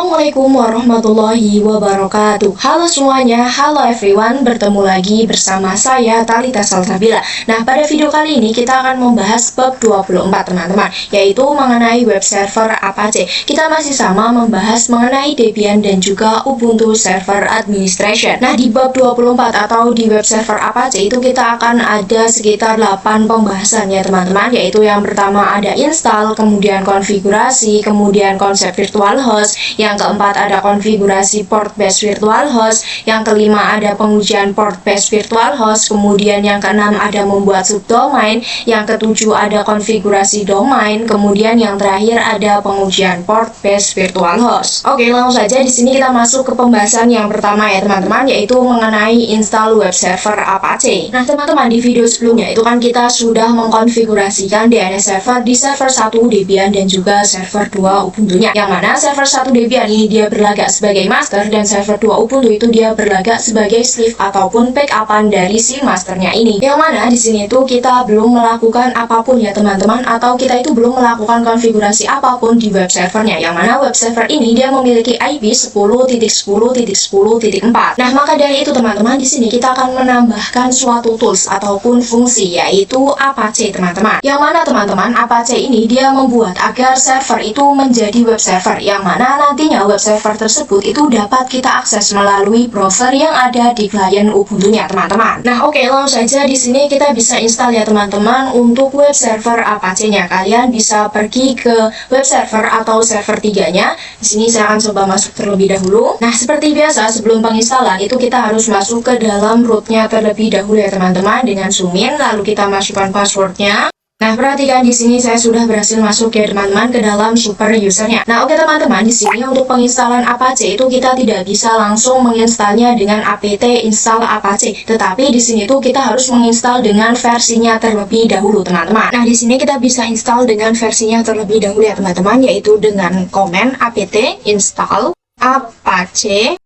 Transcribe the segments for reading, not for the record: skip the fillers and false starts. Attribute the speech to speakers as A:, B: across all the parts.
A: Assalamualaikum warahmatullahi wabarakatuh. Halo semuanya, halo everyone. Bertemu lagi bersama saya Talita Salsabila. Nah, pada video kali ini kita akan membahas bab 24 teman-teman, yaitu mengenai web server Apache. Kita masih sama membahas mengenai Debian dan juga Ubuntu Server Administration. Nah, di bab 24 atau di web server Apache itu kita akan ada sekitar 8 pembahasan ya teman-teman, yaitu yang pertama ada install, kemudian konfigurasi, kemudian konsep virtual host, yang keempat ada konfigurasi port based virtual host, yang kelima ada pengujian port based virtual host, kemudian yang keenam ada membuat subdomain, yang ketujuh ada konfigurasi domain, kemudian yang terakhir ada pengujian port based virtual host. Oke, langsung saja di sini kita masuk ke pembahasan yang pertama ya teman-teman, yaitu mengenai install web server Apache. Nah teman-teman, di video sebelumnya itu kan kita sudah mengkonfigurasikan DNS server di server 1 Debian dan juga server 2 Ubuntu-nya, yang mana server 1 Debian ini dia berlagak sebagai master dan server 2 Ubuntu itu dia berlagak sebagai slave ataupun backupan dari si masternya ini. Yang mana di sini itu kita belum melakukan apapun ya teman-teman, atau kita itu belum melakukan konfigurasi apapun di web servernya. Yang mana web server ini dia memiliki IP 10.10.10.4. Nah, maka dari itu teman-teman, di sini kita akan menambahkan suatu tools ataupun fungsi, yaitu Apache teman-teman. Yang mana teman-teman, Apache ini dia membuat agar server itu menjadi web server, yang mana nantinya web server tersebut itu dapat kita akses melalui browser yang ada di klien Ubuntu-nya teman-teman. Nah, oke, langsung saja di sini kita bisa install ya teman-teman untuk web server Apache-nya. Kalian bisa pergi ke web server atau server 3-nya. Di sini saya akan coba masuk terlebih dahulu. Nah, seperti biasa sebelum penginstalan itu kita harus masuk ke dalam rootnya terlebih dahulu ya teman-teman dengan zoom in, lalu kita masukkan passwordnya. Nah, perhatikan di sini saya sudah berhasil masuk ya teman-teman ke dalam super usernya. Nah, oke teman-teman, di sini untuk penginstalan Apache itu kita tidak bisa langsung menginstalnya dengan apt install Apache, tetapi di sini tuh kita harus menginstal dengan versinya terlebih dahulu teman-teman. Nah, di sini kita bisa install dengan versinya terlebih dahulu ya teman-teman, yaitu dengan komen apt install Apache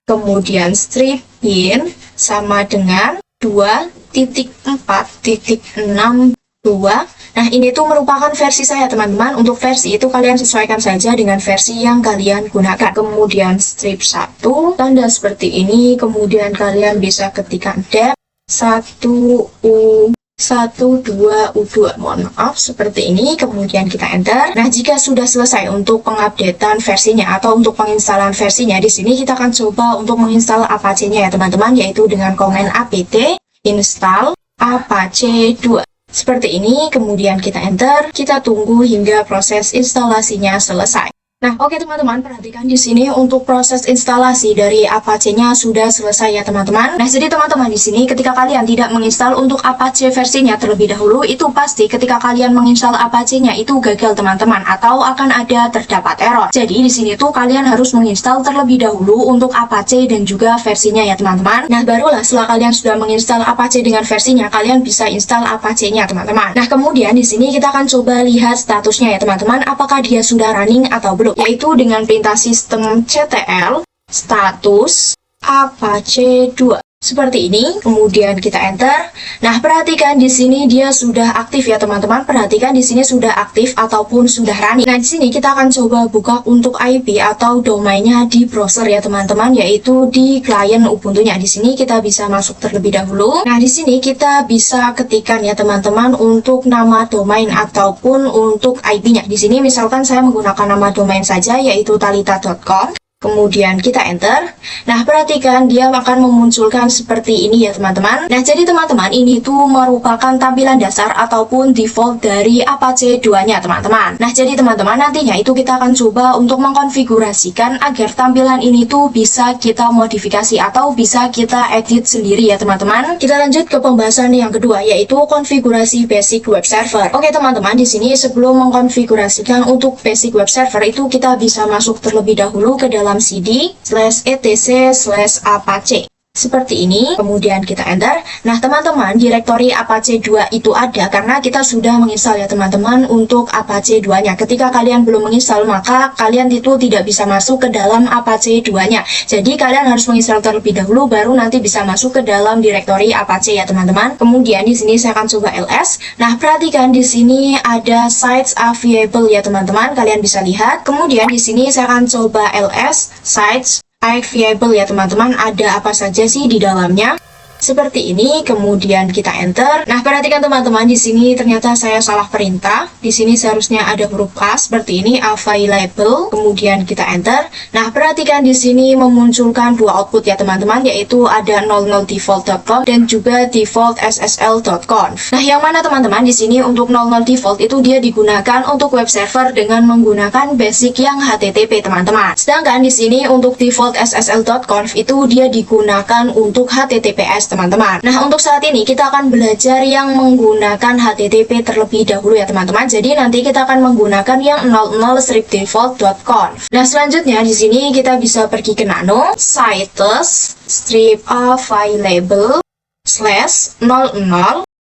A: kemudian strip bin sama dengan 2.4.6 Nah, ini tuh merupakan versi saya teman-teman. Untuk versi itu kalian sesuaikan saja dengan versi yang kalian gunakan. Kemudian strip 1 tanda seperti ini, kemudian kalian bisa ketikkan dep 1u 12u2, mohon maaf seperti ini, kemudian kita enter. Nah, jika sudah selesai untuk pengupdatean versinya atau untuk penginstalan versinya, di sini kita akan coba untuk menginstal Apache-nya ya teman-teman, yaitu dengan komen apt install Apache 2 seperti ini, kemudian kita enter, kita tunggu hingga proses instalasinya selesai. Nah, oke teman-teman, perhatikan di sini untuk proses instalasi dari Apache-nya sudah selesai ya teman-teman. Nah, jadi teman-teman di sini ketika kalian tidak menginstal untuk Apache versinya terlebih dahulu, itu pasti ketika kalian menginstal Apache-nya itu gagal teman-teman, atau akan ada terdapat error. Jadi di sini tuh kalian harus menginstal terlebih dahulu untuk Apache dan juga versinya ya teman-teman. Nah, barulah setelah kalian sudah menginstal Apache dengan versinya, kalian bisa install Apache-nya teman-teman. Nah, kemudian di sini kita akan coba lihat statusnya ya teman-teman, apakah dia sudah running atau belum, yaitu dengan perintah sistem ctl status Apache 2 seperti ini, kemudian kita enter. Nah, perhatikan di sini dia sudah aktif ya teman-teman. Perhatikan di sini sudah aktif ataupun sudah running. Nah, di sini kita akan coba buka untuk IP atau domainnya di browser ya teman-teman, yaitu di klien Ubuntu-nya. Di sini kita bisa masuk terlebih dahulu. Nah, di sini kita bisa ketikkan ya teman-teman untuk nama domain ataupun untuk IP-nya. Di sini misalkan saya menggunakan nama domain saja, yaitu talita.com. Kemudian kita enter. Nah, perhatikan dia akan memunculkan seperti ini ya teman-teman. Nah, jadi teman-teman, ini tuh merupakan tampilan dasar ataupun default dari Apache 2-nya teman-teman. Nah, jadi teman-teman, nantinya itu kita akan coba untuk mengkonfigurasikan agar tampilan ini tuh bisa kita modifikasi atau bisa kita edit sendiri ya teman-teman. Kita lanjut ke pembahasan yang kedua, yaitu konfigurasi basic web server. Oke teman-teman, di sini sebelum mengkonfigurasikan untuk basic web server itu kita bisa masuk terlebih dahulu ke dalam cd/etc/apache. Seperti ini, kemudian kita enter. Nah, teman-teman, direktori Apache 2 itu ada karena kita sudah menginstal ya teman-teman untuk Apache 2-nya. Ketika kalian belum menginstal, maka kalian itu tidak bisa masuk ke dalam Apache 2-nya. Jadi, kalian harus menginstal terlebih dahulu, baru nanti bisa masuk ke dalam direktori Apache ya teman-teman. Kemudian di sini saya akan coba ls. Nah, perhatikan di sini ada sites available ya teman-teman. Kalian bisa lihat. Kemudian di sini saya akan coba ls sites available ya teman-teman, ada apa saja sih di dalamnya. Seperti ini, kemudian kita enter. Nah, perhatikan teman-teman, di sini ternyata saya salah perintah. Di sini seharusnya ada huruf A seperti ini, available. Kemudian kita enter. Nah, perhatikan di sini memunculkan dua output ya teman-teman, yaitu ada 00default.conf dan juga default.ssl.conf. Nah, yang mana teman-teman di sini untuk 00 default itu dia digunakan untuk web server dengan menggunakan basic yang HTTP teman-teman. Sedangkan di sini untuk default.ssl.conf itu dia digunakan untuk HTTPS teman-teman. Nah, untuk saat ini kita akan belajar yang menggunakan HTTP terlebih dahulu ya teman-teman. Jadi nanti kita akan menggunakan yang 00strip-default.conf. Nah, selanjutnya di sini kita bisa pergi ke nano sites strip available /00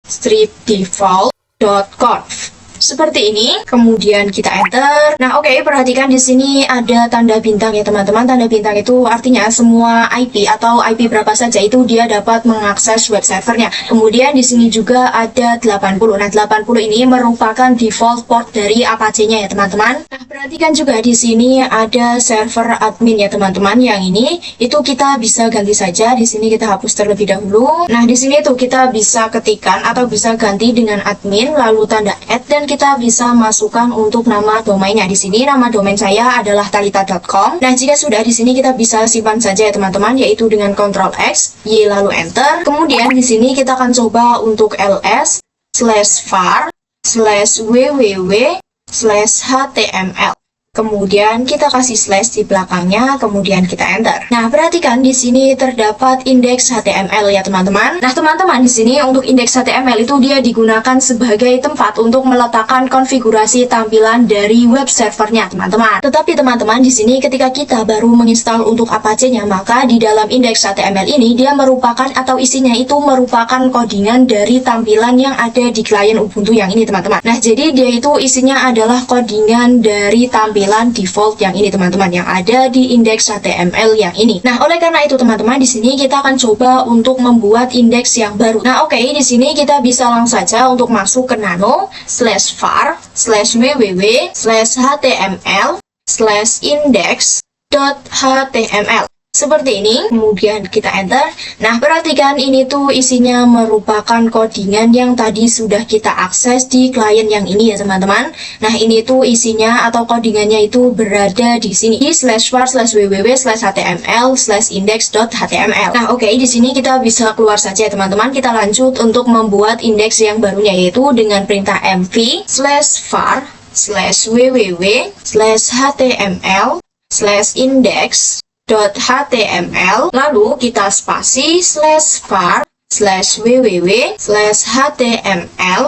A: strip-default.conf. Seperti ini, kemudian kita enter. Nah, oke, perhatikan di sini ada tanda bintang ya teman-teman. Tanda bintang itu artinya semua IP atau IP berapa saja itu dia dapat mengakses web servernya. Kemudian di sini juga ada 80. Nah, 80 ini merupakan default port dari Apache-nya ya teman-teman. Nah, perhatikan juga di sini ada server admin ya teman-teman. Yang ini itu kita bisa ganti saja. Di sini kita hapus terlebih dahulu. Nah, di sini tuh kita bisa ketikkan atau bisa ganti dengan admin lalu tanda add, dan kita bisa masukkan untuk nama domainnya. Di sini nama domain saya adalah talita.com. Nah, jika sudah di sini kita bisa simpan saja ya teman-teman, yaitu dengan Ctrl X, Y lalu enter. Kemudian di sini kita akan coba untuk ls/var/www/html. Kemudian kita kasih slash di belakangnya, kemudian kita enter. Nah, perhatikan di sini terdapat indeks HTML ya teman-teman. Nah, teman-teman di sini untuk indeks HTML itu dia digunakan sebagai tempat untuk meletakkan konfigurasi tampilan dari web servernya teman-teman. Tetapi teman-teman di sini ketika kita baru menginstal untuk Apache-nya, maka di dalam indeks HTML ini dia merupakan atau isinya itu merupakan codingan dari tampilan yang ada di klien Ubuntu yang ini teman-teman. Nah, jadi dia itu isinya adalah codingan dari tampilan default yang ini teman-teman, yang ada di indeks HTML yang ini. Nah, oleh karena itu teman-teman di sini kita akan coba untuk membuat indeks yang baru. Nah, oke, di sini kita bisa langsung saja untuk masuk ke nano/var/www/html/index.html. Seperti ini, kemudian kita enter. Nah, perhatikan ini tuh isinya merupakan codingan yang tadi sudah kita akses di klien yang ini ya teman-teman. Nah, ini tuh isinya atau codingannya itu berada di sini di /var/www/html/index.html. Nah, oke, di sini kita bisa keluar saja ya teman-teman. Kita lanjut untuk membuat indeks yang barunya, yaitu dengan perintah mv/var/www/html/index.html, lalu kita spasi /var/www/html/l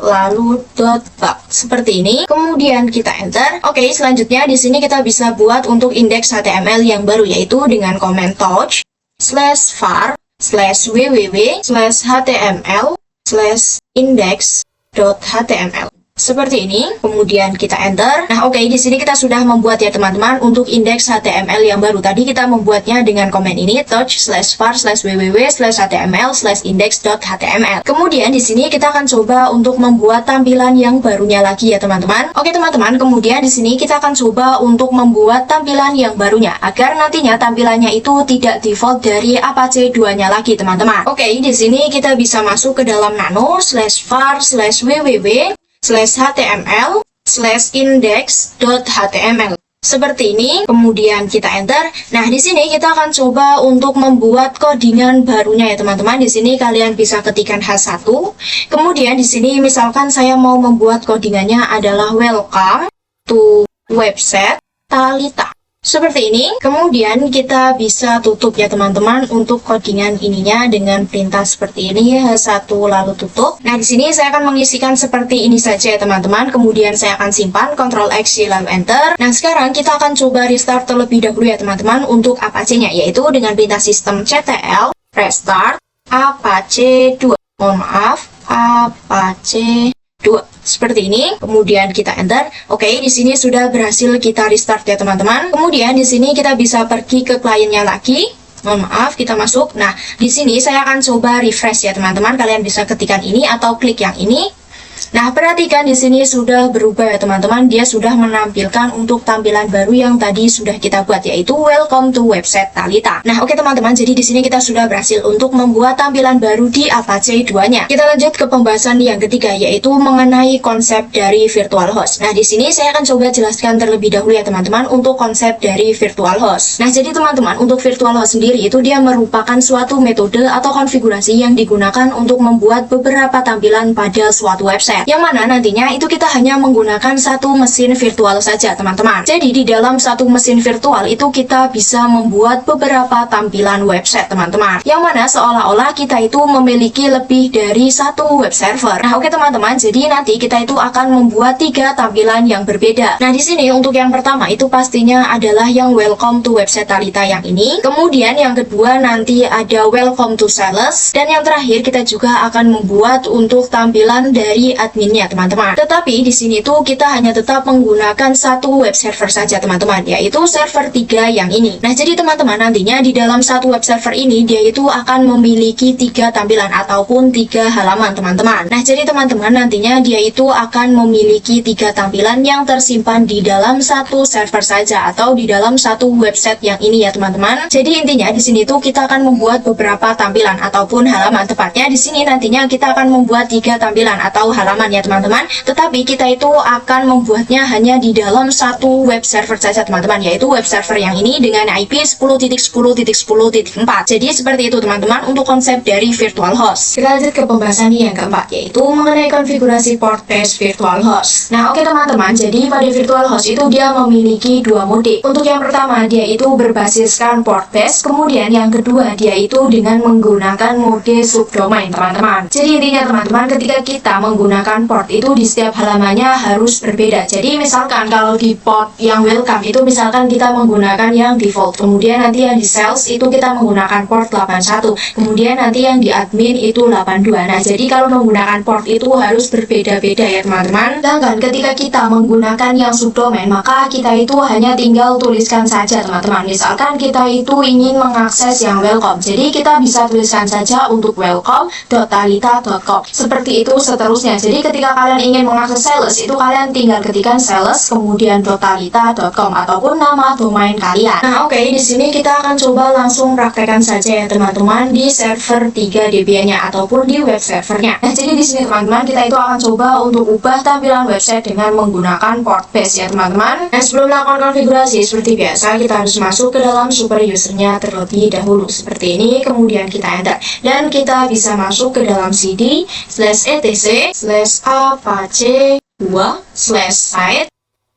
A: lalu .bug seperti ini. Kemudian kita enter. Oke, selanjutnya di sini kita bisa buat untuk indeks HTML yang baru, yaitu dengan komen touch /var/www/html/index.html. Seperti ini, kemudian kita enter. Nah, oke, di sini kita sudah membuat ya teman-teman untuk indeks HTML yang baru. Tadi kita membuatnya dengan komen ini touch /var/www/html/index.html. Kemudian di sini kita akan coba untuk membuat tampilan yang barunya lagi ya teman-teman. Oke teman-teman, kemudian di sini kita akan coba untuk membuat tampilan yang barunya agar nantinya tampilannya itu tidak default dari Apache 2-nya lagi teman-teman. Oke, di sini kita bisa masuk ke dalam nano/var/www/html/index.html. Seperti ini, kemudian kita enter. Nah, di sini kita akan coba untuk membuat codingan barunya ya teman-teman. Di sini kalian bisa ketikkan H1. Kemudian di sini misalkan saya mau membuat codingannya adalah welcome to website Talita. Seperti ini, kemudian kita bisa tutup ya teman-teman untuk codingan ininya dengan perintah seperti ini, H1 lalu tutup. Nah, di sini saya akan mengisikan seperti ini saja ya teman-teman, kemudian saya akan simpan, Ctrl X lalu Enter. Nah, sekarang kita akan coba restart terlebih dahulu ya teman-teman untuk Apache-nya, yaitu dengan perintah sistem ctl restart Apache 2. Mohon maaf, Apache 2. Seperti ini, kemudian kita enter. Oke, di sini sudah berhasil kita restart ya teman-teman. Kemudian di sini kita bisa pergi ke kliennya lagi. Mohon maaf, kita masuk. Nah, di sini saya akan coba refresh ya teman-teman. Kalian bisa ketikkan ini atau klik yang ini. Nah, perhatikan di sini sudah berubah ya teman-teman. Dia sudah menampilkan untuk tampilan baru yang tadi sudah kita buat, yaitu welcome to website Thalita. Nah, oke teman-teman, jadi di sini kita sudah berhasil untuk membuat tampilan baru di Apache 2-nya. Kita lanjut ke pembahasan yang ketiga, yaitu mengenai konsep dari virtual host. Nah, di sini saya akan coba jelaskan terlebih dahulu ya teman-teman untuk konsep dari virtual host. Nah, jadi teman-teman, untuk virtual host sendiri itu dia merupakan suatu metode atau konfigurasi yang digunakan untuk membuat beberapa tampilan pada suatu website, yang mana nantinya itu kita hanya menggunakan satu mesin virtual saja teman-teman. Jadi di dalam satu mesin virtual itu kita bisa membuat beberapa tampilan website teman-teman, yang mana seolah-olah kita itu memiliki lebih dari satu web server. Nah, oke teman-teman, jadi nanti kita itu akan membuat 3 tampilan yang berbeda. Nah, di sini untuk yang pertama itu pastinya adalah yang welcome to website Thalita yang ini. Kemudian yang kedua nanti ada welcome to sales, dan yang terakhir kita juga akan membuat untuk tampilan dari adminnya teman-teman. Tetapi di sini tuh kita hanya tetap menggunakan satu web server saja teman-teman, yaitu server 3 yang ini. Nah, jadi teman-teman nantinya di dalam satu web server ini dia itu akan memiliki 3 tampilan ataupun 3 halaman teman-teman. Nah, jadi teman-teman nantinya dia itu akan memiliki 3 tampilan yang tersimpan di dalam satu server saja atau di dalam satu website yang ini ya teman-teman. Jadi intinya di sini tuh kita akan membuat beberapa tampilan ataupun halaman, tepatnya di sini nantinya kita akan membuat 3 tampilan atau halaman ya teman-teman, tetapi kita itu akan membuatnya hanya di dalam satu web server saja teman-teman, yaitu web server yang ini dengan IP 10.10.10.4. Jadi seperti itu teman-teman untuk konsep dari virtual host. Kita lanjut ke pembahasan yang keempat, yaitu mengenai konfigurasi port based virtual host. Nah, oke teman-teman, jadi pada virtual host itu dia memiliki 2 mode. Untuk yang pertama dia itu berbasiskan port based, kemudian yang kedua dia itu dengan menggunakan mode subdomain teman-teman. Jadi intinya teman-teman, ketika kita menggunakan port itu di setiap halamannya harus berbeda. Jadi misalkan kalau di port yang welcome itu misalkan kita menggunakan yang default, kemudian nanti yang di sales itu kita menggunakan port 81, kemudian nanti yang di admin itu 82. Nah, jadi kalau menggunakan port itu harus berbeda-beda ya teman-teman. Sedangkan ketika kita menggunakan yang subdomain, maka kita itu hanya tinggal tuliskan saja teman-teman. Misalkan kita itu ingin mengakses yang welcome, jadi kita bisa tuliskan saja untuk welcome.thalita.com. Seperti itu seterusnya. Jadi ketika kalian ingin mengakses sales itu kalian tinggal ketikkan sales kemudian .thalita.com ataupun nama domain kalian. Nah, oke, di sini kita akan coba langsung praktekkan saja ya teman-teman di server 3 Debian-nya ataupun di web servernya. Nah, jadi di sini teman-teman kita itu akan coba untuk ubah tampilan website dengan menggunakan port base ya teman-teman. Nah, sebelum melakukan konfigurasi seperti biasa kita harus masuk ke dalam super usernya terlebih dahulu seperti ini, kemudian kita enter dan kita bisa masuk ke dalam cd /etc/apache 2/site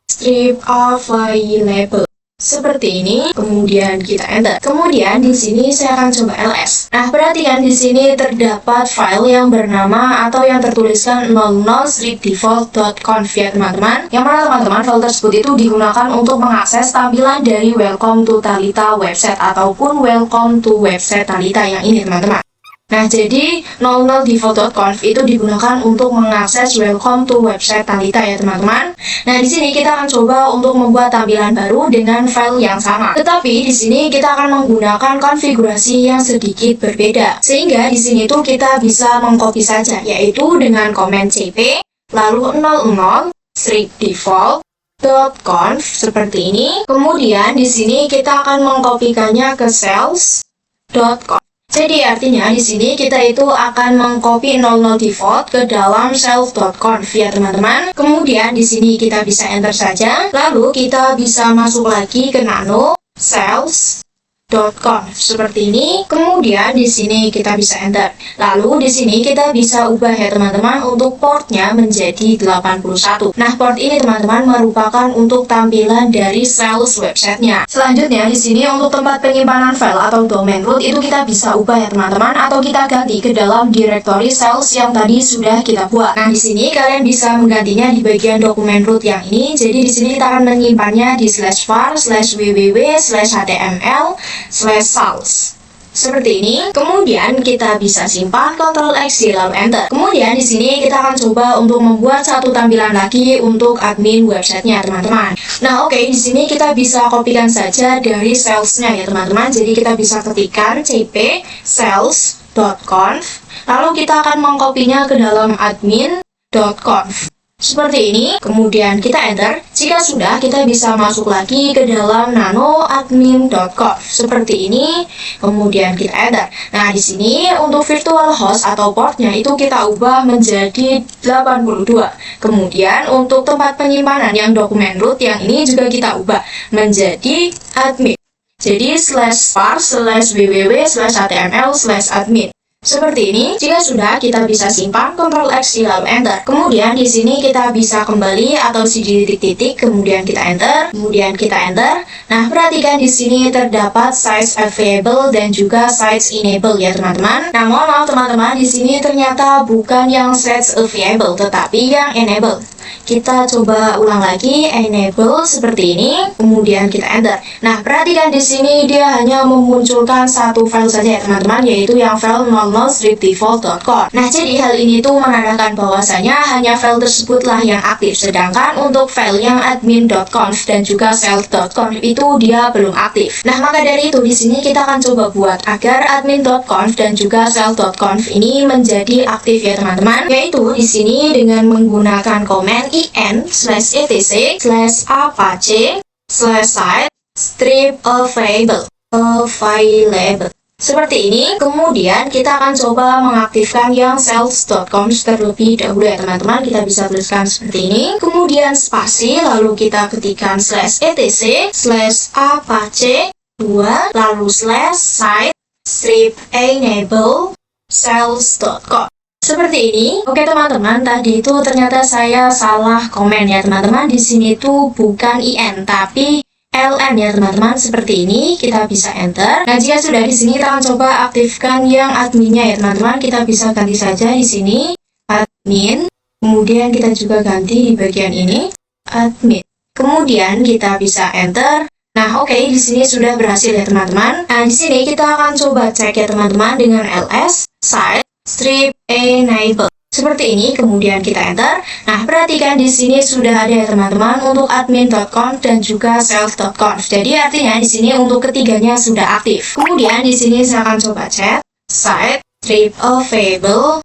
A: strip available seperti ini, kemudian kita enter. Kemudian di sini saya akan coba ls. Nah, perhatikan di sini terdapat file yang bernama atau yang tertuliskan 00 stripdefault.conf ya teman-teman. Yang mana teman-teman file tersebut itu digunakan untuk mengakses tampilan dari welcome to Thalita website ataupun welcome to website Thalita yang ini teman-teman. Nah, jadi 00 default.conf itu digunakan untuk mengakses welcome to website Thalita ya teman-teman. Nah, di sini kita akan coba untuk membuat tampilan baru dengan file yang sama. Tetapi di sini kita akan menggunakan konfigurasi yang sedikit berbeda. Sehingga di sini tuh kita bisa mengcopy saja, yaitu dengan komen cp lalu 00 stripdefault.conf seperti ini. Kemudian di sini kita akan mengkopikannya ke sales.conf. Jadi artinya di sini kita itu akan mengcopy 00 default ke dalam self.conf ya teman-teman. Kemudian di sini kita bisa enter saja. Lalu kita bisa masuk lagi ke nano sales .conf seperti ini. Kemudian di sini kita bisa enter. Lalu di sini kita bisa ubah ya teman-teman untuk portnya menjadi 81. Nah, port ini teman-teman merupakan untuk tampilan dari sales websitenya. Selanjutnya di sini untuk tempat penyimpanan file atau domain root itu kita bisa ubah ya teman-teman, atau kita ganti ke dalam directory sales yang tadi sudah kita buat. Nah, di sini kalian bisa menggantinya di bagian dokumen root yang ini. Jadi di sini kita akan menyimpannya di /var/www/html/sales seperti ini. Kemudian kita bisa simpan, Ctrl X lalu enter. Kemudian di sini kita akan coba untuk membuat satu tampilan lagi untuk admin websitenya teman-teman. Nah, oke, di sini kita bisa kopikan saja dari salesnya ya teman-teman. Jadi kita bisa ketikkan cp sales.conf, lalu kita akan mengkopinya ke dalam admin.conf seperti ini. Kemudian kita enter. Jika sudah, kita bisa masuk lagi ke dalam nanoadmin.conf seperti ini. Kemudian kita enter. Nah, di sini untuk virtual host atau portnya itu kita ubah menjadi 82. Kemudian untuk tempat penyimpanan yang dokumen root yang ini juga kita ubah menjadi admin. Jadi /var/www/html/admin seperti ini. Jika sudah, kita bisa simpan, Ctrl X lalu enter. Kemudian di sini kita bisa kembali atau cd titik-titik, kemudian kita enter, kemudian kita enter. Nah, perhatikan di sini terdapat size available dan juga size enable ya teman-teman. Nah, mohon maaf teman-teman, di sini ternyata bukan yang size available tetapi yang enable. Kita coba ulang lagi, enable seperti ini, kemudian kita enter. Nah, perhatikan di sini dia hanya memunculkan satu file saja ya teman-teman, yaitu yang file 00stripdefault.conf. Nah, jadi hal ini tuh menandakan bahwasanya hanya file tersebutlah yang aktif, sedangkan untuk file yang admin.conf dan juga sales.conf itu dia belum aktif. Nah, maka dari itu di sini kita akan coba buat agar admin.conf dan juga sales.conf ini menjadi aktif ya teman-teman, yaitu di sini dengan menggunakan komen in/etc/apache/site strip available seperti ini. Kemudian kita akan coba mengaktifkan yang sales.conf terlebih dahulu ya teman-teman. Kita bisa tuliskan seperti ini, kemudian spasi, lalu kita ketikkan /etc/apache2 lalu /site strip enable sales.conf seperti ini. Oke teman-teman, tadi itu ternyata saya salah komen ya teman-teman. Di sini tuh bukan in tapi ln ya teman-teman. Seperti ini, kita bisa enter. Nah, jika sudah di sini kita akan coba aktifkan yang adminnya ya teman-teman. Kita bisa ganti saja di sini admin. Kemudian kita juga ganti di bagian ini admin. Kemudian kita bisa enter. Nah, oke, di sini sudah berhasil ya teman-teman. Nah, di sini kita akan coba cek ya teman-teman dengan ls site strip enable seperti ini, kemudian kita enter. Nah, perhatikan di sini sudah ada ya teman-teman untuk admin.conf dan juga sales.conf. Jadi artinya di sini untuk ketiganya sudah aktif. Kemudian di sini saya akan coba cek site strip available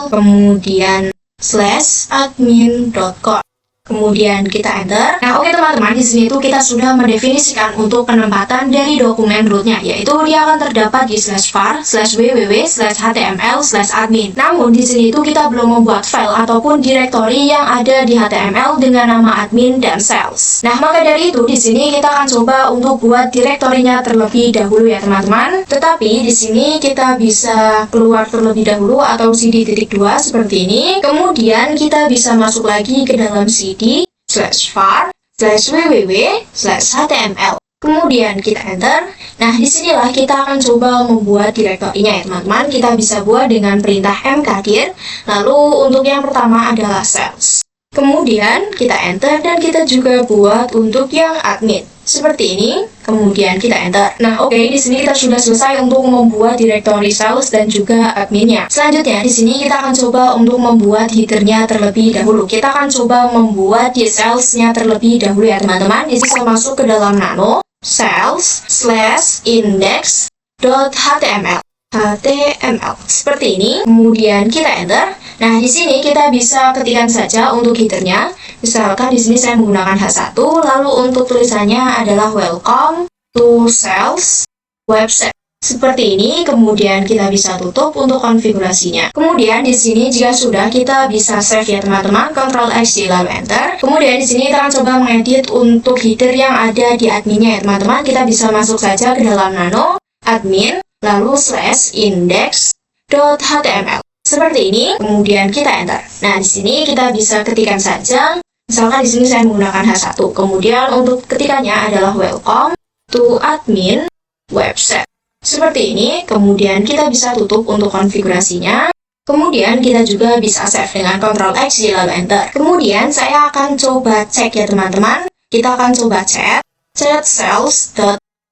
A: kemudian /admin.conf. Kemudian kita enter. Nah, oke teman-teman, di sini tuh kita sudah mendefinisikan untuk penempatan dari dokumen rootnya, yaitu dia akan terdapat di /var/www/html/admin. Namun di sini tuh kita belum membuat file ataupun directory yang ada di HTML dengan nama admin dan sales. Nah, maka dari itu di sini kita akan coba untuk buat direktorinya terlebih dahulu ya teman-teman. Tetapi di sini kita bisa keluar terlebih dahulu atau cd.2 seperti ini. Kemudian kita bisa masuk lagi ke dalam cd /var/www/html. Kemudian kita enter. Nah, disinilah kita akan coba membuat direktorinya ya teman-teman. Kita bisa buat dengan perintah mkdir. Lalu untuk yang pertama adalah sales. Kemudian kita enter dan kita juga buat untuk yang admin. Seperti ini, kemudian kita enter. Nah, oke, di sini kita sudah selesai untuk membuat direktori sales dan juga adminnya. Selanjutnya, di sini kita akan coba untuk membuat headernya terlebih dahulu. Kita akan coba membuat di salesnya terlebih dahulu ya teman-teman. Di sini saya masuk ke dalam nano sales/index.html. seperti ini, kemudian kita enter. Nah, di sini kita bisa ketikkan saja untuk headernya. Misalkan di sini saya menggunakan H1, lalu untuk tulisannya adalah welcome to sales website. Seperti ini, kemudian kita bisa tutup untuk konfigurasinya. Kemudian di sini jika sudah, kita bisa save ya teman-teman, Ctrl X lalu Enter. Kemudian di sini kita akan coba mengedit untuk header yang ada di adminnya ya teman-teman. Kita bisa masuk saja ke dalam nano, admin, lalu /index.html. Seperti ini, kemudian kita enter. Nah, di sini kita bisa ketikkan saja. Misalkan di sini saya menggunakan H1. Kemudian untuk ketikannya adalah welcome to admin website. Seperti ini, kemudian kita bisa tutup untuk konfigurasinya. Kemudian kita juga bisa save dengan Ctrl X lalu Enter. Kemudian saya akan coba cek ya teman-teman. Kita akan coba chat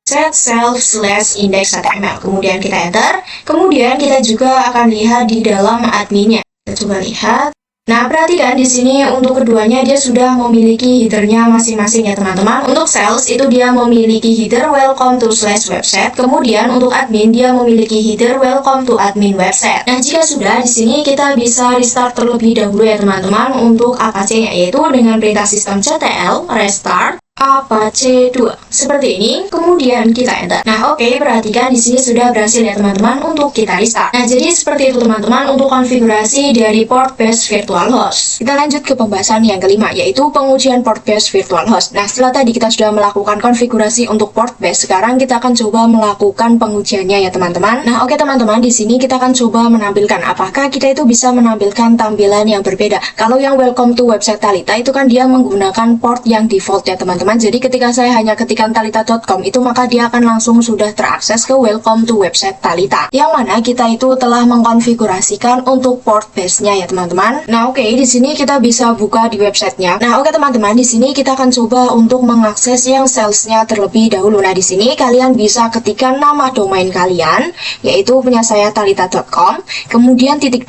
A: cells/index.html. Kemudian kita enter. Kemudian kita juga akan lihat di dalam adminnya. Kita coba lihat. Nah, perhatikan di sini untuk keduanya dia sudah memiliki headernya masing-masing ya teman-teman. Untuk sales itu dia memiliki header welcome to /website. Kemudian untuk admin dia memiliki header welcome to admin website. Nah, jika sudah di sini kita bisa restart terlebih dahulu ya teman-teman untuk Apache-nya, yaitu dengan perintah sistem ctl restart Apache 2 seperti ini, kemudian kita enter. Nah, oke, perhatikan di sini sudah berhasil ya teman-teman untuk kita restart. Nah, jadi seperti itu teman-teman untuk konfigurasi dari port based virtual host. Kita lanjut ke pembahasan yang kelima, yaitu pengujian port based virtual host. Nah, setelah tadi kita sudah melakukan konfigurasi untuk port based, sekarang kita akan coba melakukan pengujiannya ya teman-teman. Nah, oke teman-teman, di sini kita akan coba menampilkan apakah kita itu bisa menampilkan tampilan yang berbeda. Kalau yang welcome to website Thalita itu kan dia menggunakan port yang default ya teman-teman. Jadi ketika saya hanya ketikkan thalita.com itu maka dia akan langsung sudah terakses ke welcome to website Thalita, yang mana kita itu telah mengkonfigurasikan untuk port base-nya ya teman-teman. Nah, oke, di sini kita bisa buka di websitenya. Nah, oke teman-teman, di sini kita akan coba untuk mengakses yang sales-nya terlebih dahulu. Nah, di sini kalian bisa ketikkan nama domain kalian, yaitu punya saya thalita.com, kemudian _2.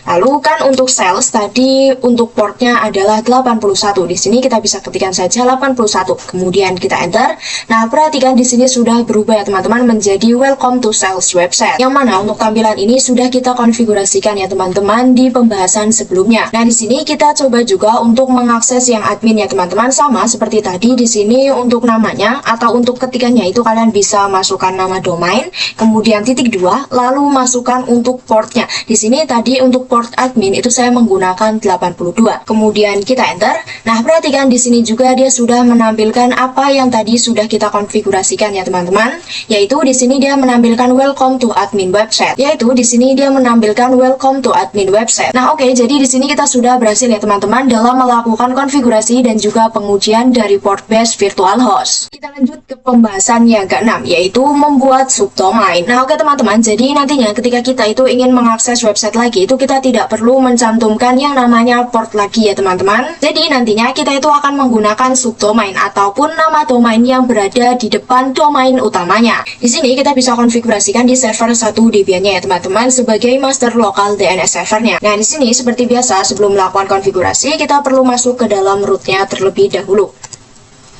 A: Lalu kan untuk sales tadi untuk portnya adalah 81. Di sini kita bisa ketikkan saja 81. Kemudian kita enter. Nah, perhatikan di sini sudah berubah ya teman-teman menjadi welcome to sales website. Yang mana untuk tampilan ini sudah kita konfigurasikan ya teman-teman di pembahasan sebelumnya. Nah, di sini kita coba juga untuk mengakses yang admin ya teman-teman, sama seperti tadi. Di sini untuk namanya atau untuk ketikannya itu kalian bisa masukkan nama domain, kemudian _2, lalu masukkan untuk portnya. Di sini tadi untuk port admin itu saya menggunakan 82. Kemudian kita enter. Nah, perhatikan di sini juga dia sudah menampilkan apa yang tadi sudah kita konfigurasikan ya teman-teman, yaitu di sini dia menampilkan welcome to admin website, yaitu di sini dia menampilkan welcome to admin website. Nah, oke, jadi di sini kita sudah berhasil ya teman-teman dalam melakukan konfigurasi dan juga pengujian dari port based virtual host. Kita lanjut ke pembahasan yang ke-6, yaitu membuat subdomain. Nah, oke teman-teman, jadi nantinya ketika kita itu ingin mengakses website lagi itu kita tidak perlu mencantumkan yang namanya port lagi ya teman-teman. Jadi nantinya kita itu akan menggunakan subdomain ataupun nama domain yang berada di depan domain utamanya. Di sini kita bisa konfigurasikan di server 1 Debian-nya ya teman-teman sebagai master lokal DNS servernya. Nah, di sini seperti biasa sebelum melakukan konfigurasi kita perlu masuk ke dalam rootnya terlebih dahulu.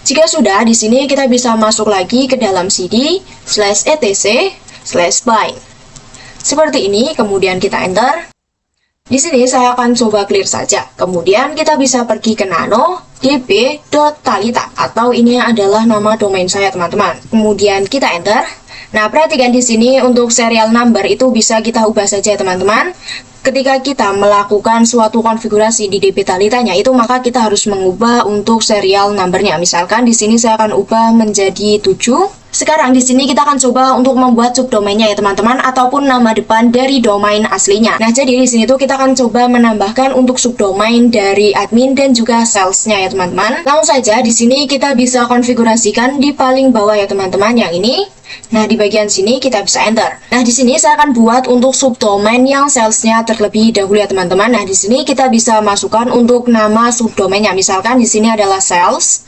A: Jika sudah, di sini kita bisa masuk lagi ke dalam cd/etc/bind. Seperti ini, kemudian kita enter. Di sini saya akan coba clear saja. Kemudian kita bisa pergi ke nano db.thalita atau ini adalah nama domain saya teman-teman. Kemudian kita enter. Nah, perhatikan di sini untuk serial number itu bisa kita ubah saja teman-teman. Ketika kita melakukan suatu konfigurasi di DB Thalita-nya itu maka kita harus mengubah untuk serial numbernya. Misalkan di sini saya akan ubah menjadi 7. Sekarang di sini kita akan coba untuk membuat subdomainnya ya teman-teman ataupun nama depan dari domain aslinya. Nah, jadi di sini tuh kita akan coba menambahkan untuk subdomain dari admin dan juga salesnya ya teman-teman. Langsung saja di sini kita bisa konfigurasikan di paling bawah ya teman-teman yang ini. Nah, di bagian sini kita bisa enter. Nah, di sini saya akan buat untuk subdomain yang salesnya terlebih dahulu ya teman-teman. Nah, di sini kita bisa masukkan untuk nama subdomainnya. Misalkan di sini adalah sales.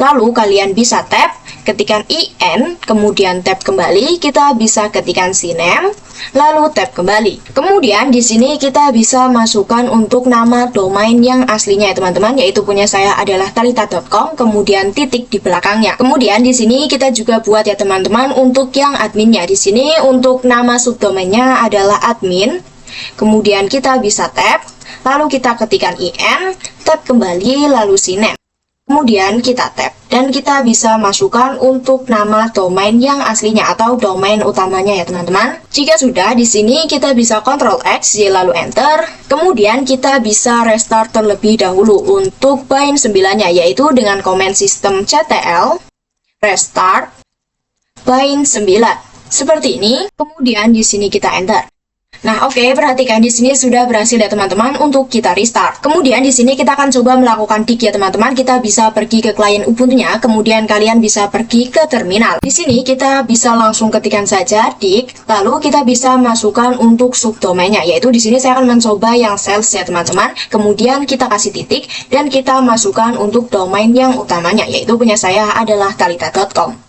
A: Lalu kalian bisa tab, ketikkan in, kemudian tab kembali, kita bisa ketikkan cname, lalu tab kembali. Kemudian di sini kita bisa masukkan untuk nama domain yang aslinya ya teman-teman, yaitu punya saya adalah thalita.com, kemudian titik di belakangnya. Kemudian di sini kita juga buat ya teman-teman untuk yang adminnya. Di sini untuk nama subdomainnya adalah admin. Kemudian kita bisa tab, lalu kita ketikkan in, tab kembali, lalu cname. Kemudian kita tab. Dan kita bisa masukkan untuk nama domain yang aslinya atau domain utamanya ya teman-teman. Jika sudah, di sini kita bisa Ctrl X, Y lalu Enter. Kemudian kita bisa restart terlebih dahulu untuk bind 9-nya, yaitu dengan komen sistem ctl restart bind 9. Seperti ini. Kemudian di sini kita Enter. Nah, oke, perhatikan di sini sudah berhasil ya teman-teman untuk kita restart. Kemudian di sini kita akan coba melakukan dig ya teman-teman. Kita bisa pergi ke klien Ubuntu-nya, kemudian kalian bisa pergi ke terminal. Di sini kita bisa langsung ketikkan saja dig, lalu kita bisa masukkan untuk subdomainnya, yaitu di sini saya akan mencoba yang sales ya teman-teman. Kemudian kita kasih titik dan kita masukkan untuk domain yang utamanya, yaitu punya saya adalah thalita.com.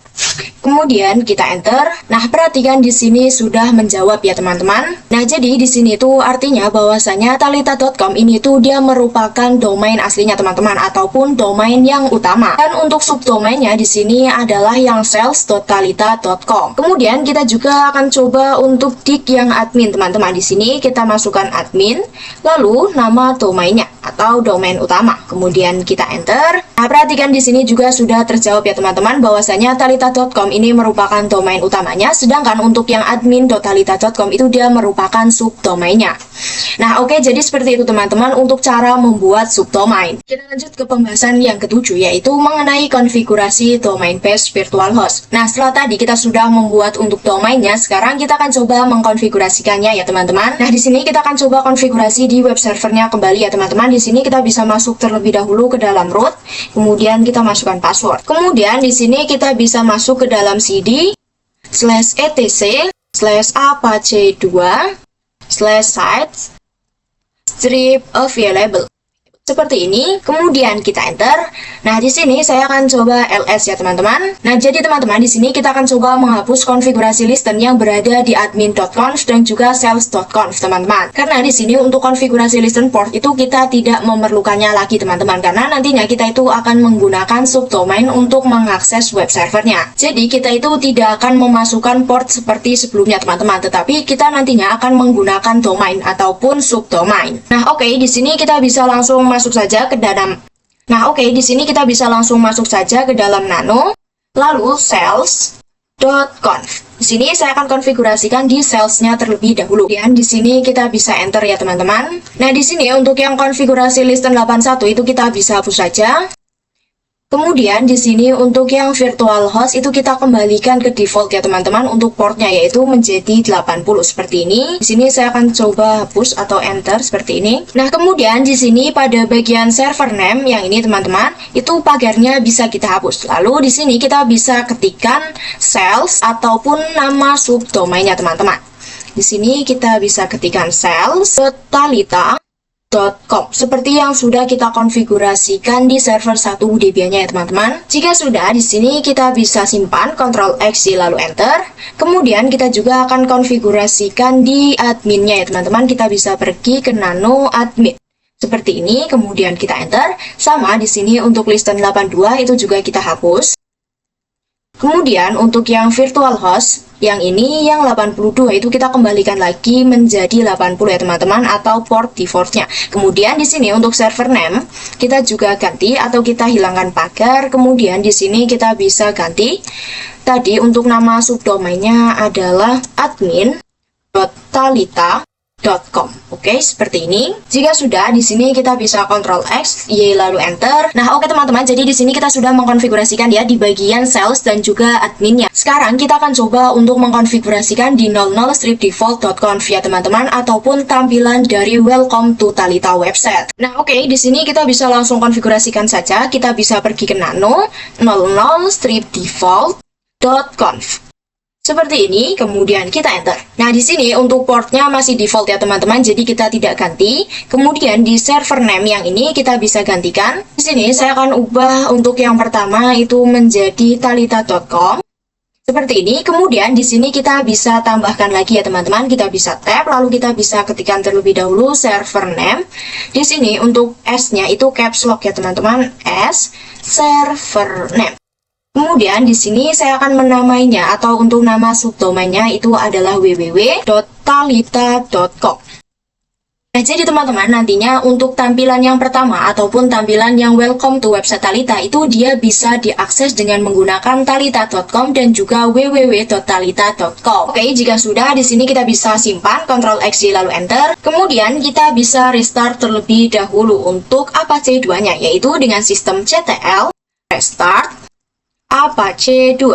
A: Kemudian kita Enter. Nah, perhatikan di sini sudah menjawab ya teman-teman. Nah, jadi di sini tuh artinya bahwasanya thalita.com ini tuh dia merupakan domain aslinya teman-teman ataupun domain yang utama. Dan untuk subdomainnya di sini adalah yang sales.thalita.com. Kemudian kita juga akan coba untuk dig yang admin teman-teman. Di sini kita masukkan admin, lalu nama domainnya atau domain utama. Kemudian kita Enter. Nah, perhatikan di sini juga sudah terjawab ya teman-teman bahwasanya thalita.com ini merupakan domain utamanya, sedangkan untuk yang admin.thalita.com itu dia merupakan subdomainnya. Nah, oke, jadi seperti itu teman-teman untuk cara membuat subdomain. Kita lanjut ke pembahasan yang ketujuh, yaitu mengenai konfigurasi domain base virtual host. Nah, setelah tadi kita sudah membuat untuk domainnya, sekarang kita akan coba mengkonfigurasikannya ya teman-teman. Nah, di sini kita akan coba konfigurasi di web servernya kembali ya teman-teman. Di sini kita bisa masuk terlebih dahulu ke dalam root, kemudian kita masukkan password. Kemudian di sini kita bisa masuk ke dalam cd /etc/apache2/sites strip available. Seperti ini, kemudian kita Enter. Nah, di sini saya akan coba ls ya teman-teman. Nah, jadi teman-teman di sini kita akan coba menghapus konfigurasi listen yang berada di admin.conf dan juga sales.conf teman-teman. Karena di sini untuk konfigurasi listen port itu kita tidak memerlukannya lagi teman-teman, karena nantinya kita itu akan menggunakan subdomain untuk mengakses web servernya. Jadi kita itu tidak akan memasukkan port seperti sebelumnya teman-teman, tetapi kita nantinya akan menggunakan domain ataupun subdomain. Nah, oke, di sini kita bisa langsung masuk saja ke dalam. Nah, oke, di sini kita bisa langsung masuk saja ke dalam nano, lalu sales.conf. Di sini saya akan konfigurasikan di salesnya terlebih dahulu. Dan di sini kita bisa Enter ya teman-teman. Nah, di sini untuk yang konfigurasi listen 81 itu kita bisa hapus saja. Kemudian di sini untuk yang virtual host itu kita kembalikan ke default ya teman-teman untuk portnya, yaitu menjadi 80 seperti ini. Di sini saya akan coba hapus atau enter seperti ini. Nah, kemudian di sini pada bagian server name yang ini teman-teman, itu pagarnya bisa kita hapus. Lalu di sini kita bisa ketikkan sales ataupun nama subdomainnya teman-teman. Di sini kita bisa ketikkan sales.thalita.com seperti yang sudah kita konfigurasikan di server 1 Debian-nya ya teman-teman. Jika sudah, di sini kita bisa simpan, Ctrl X lalu Enter. Kemudian kita juga akan konfigurasikan di adminnya ya teman-teman. Kita bisa pergi ke nano admin seperti ini, kemudian kita Enter. Sama di sini untuk listen 82 itu juga kita hapus. Kemudian untuk yang virtual host yang ini yang 82 itu kita kembalikan lagi menjadi 80 ya teman-teman, atau port defaultnya. Kemudian di sini untuk server name kita juga ganti atau kita hilangkan pagar. Kemudian di sini kita bisa ganti tadi untuk nama subdomainnya adalah admin.thalita.com. Oke, seperti ini. Jika sudah, di sini kita bisa Ctrl X, Y lalu Enter. Nah, oke teman-teman, jadi di sini kita sudah mengkonfigurasikan ya di bagian sales dan juga adminnya. Sekarang kita akan coba untuk mengkonfigurasikan di 00stripdefault.conf ya teman-teman, ataupun tampilan dari welcome to Thalita website. Nah, oke, di sini kita bisa langsung konfigurasikan saja. Kita bisa pergi ke nano 00stripdefault.conf. Seperti ini, kemudian kita Enter. Nah, di sini untuk portnya masih default ya teman-teman, jadi kita tidak ganti. Kemudian di server name yang ini kita bisa gantikan. Di sini saya akan ubah untuk yang pertama itu menjadi thalita.com. Seperti ini. Kemudian di sini kita bisa tambahkan lagi ya teman-teman. Kita bisa tab, lalu kita bisa ketikkan terlebih dahulu server name. Di sini untuk S-nya itu caps lock ya teman-teman, S server name. Kemudian di sini saya akan menamainya atau untuk nama subdomainnya itu adalah www.thalita.com. Nah, jadi teman-teman, nantinya untuk tampilan yang pertama ataupun tampilan yang welcome to website Thalita itu dia bisa diakses dengan menggunakan thalita.com dan juga www.thalita.com. Oke, jika sudah, di sini kita bisa simpan, Ctrl X lalu Enter. Kemudian kita bisa restart terlebih dahulu untuk Apache 2-nya, yaitu dengan sistem CTL, restart, Apache 2.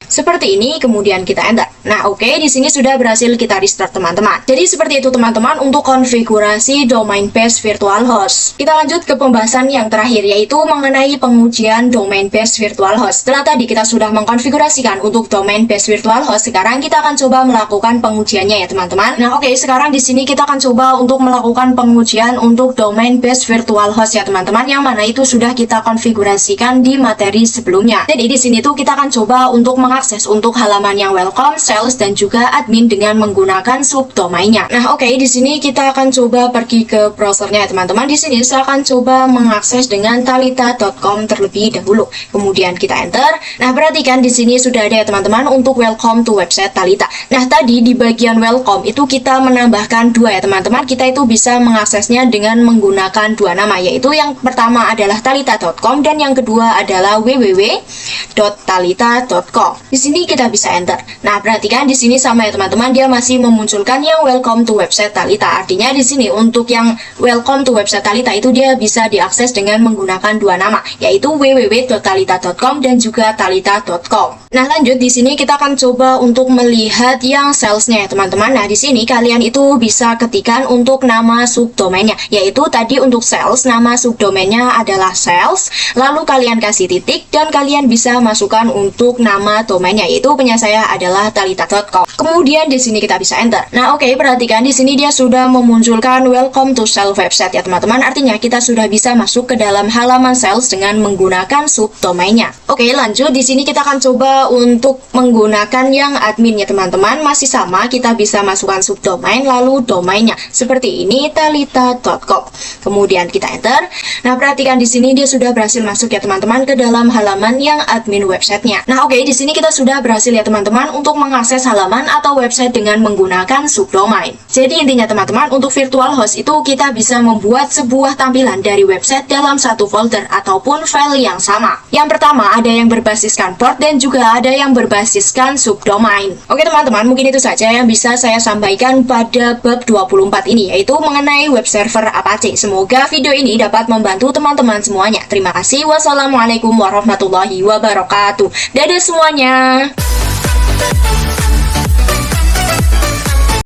A: Seperti ini, kemudian kita enter. Nah, oke, di sini sudah berhasil kita restart teman-teman. Jadi seperti itu teman-teman untuk konfigurasi domain base virtual host. Kita lanjut ke pembahasan yang terakhir, yaitu mengenai pengujian domain base virtual host. Setelah tadi kita sudah mengkonfigurasikan untuk domain base virtual host, sekarang kita akan coba melakukan pengujiannya ya teman-teman. Nah, oke, sekarang di sini kita akan coba untuk melakukan pengujian untuk domain base virtual host ya teman-teman, yang mana itu sudah kita konfigurasikan di materi sebelumnya. Jadi di sini tuh kita akan coba untuk mengakses untuk halaman yang welcome, sales, dan juga admin dengan menggunakan subdomainnya. Nah, oke, di sini kita akan coba pergi ke browsernya ya teman-teman. Di sini saya akan coba mengakses dengan thalita.com terlebih dahulu. Kemudian kita enter. Nah, perhatikan di sini sudah ada ya teman-teman untuk welcome to website Thalita. Nah, tadi di bagian welcome itu kita menambahkan dua ya teman-teman. Kita itu bisa mengaksesnya dengan menggunakan dua nama, yaitu yang pertama adalah thalita.com dan yang kedua adalah www.thalita.com. Di sini kita bisa enter. Nah, perhatikan di sini sama ya teman-teman, dia masih memunculkan yang welcome to website Thalita. Artinya di sini untuk yang welcome to website Thalita itu dia bisa diakses dengan menggunakan dua nama, yaitu www.thalita.com dan juga thalita.com. Nah, lanjut di sini kita akan coba untuk melihat yang salesnya ya teman-teman. Nah, di sini kalian itu bisa ketikkan untuk nama subdomainnya, yaitu tadi untuk sales, nama subdomainnya adalah sales, lalu kalian kasih titik dan kalian bisa masukkan untuk nama domainnya, yaitu punya saya adalah thalita.com. Kemudian di sini kita bisa enter. Nah, oke, perhatikan di sini dia sudah memunculkan welcome to sales website ya teman-teman. Artinya kita sudah bisa masuk ke dalam halaman sales dengan menggunakan subdomainnya. Oke, lanjut di sini kita akan coba untuk menggunakan yang admin ya teman-teman. Masih sama, kita bisa masukkan subdomain lalu domainnya. Seperti ini, thalita.com. Kemudian kita enter. Nah, perhatikan di sini dia sudah berhasil masuk ya teman-teman ke dalam halaman yang admin websitenya. Nah, oke, di sini kita sudah berhasil ya teman-teman untuk mengakses halaman atau website dengan menggunakan subdomain. Jadi intinya teman-teman, untuk virtual host itu kita bisa membuat sebuah tampilan dari website dalam satu folder ataupun file yang sama. Yang pertama ada yang berbasiskan port dan juga ada yang berbasiskan subdomain. Oke teman-teman, mungkin itu saja yang bisa saya sampaikan pada bab 24 ini, yaitu mengenai web server Apache. Semoga video ini dapat membantu teman-teman semuanya. Terima kasih. Wassalamualaikum warahmatullahi wabarakatuh. Dadah semuanya.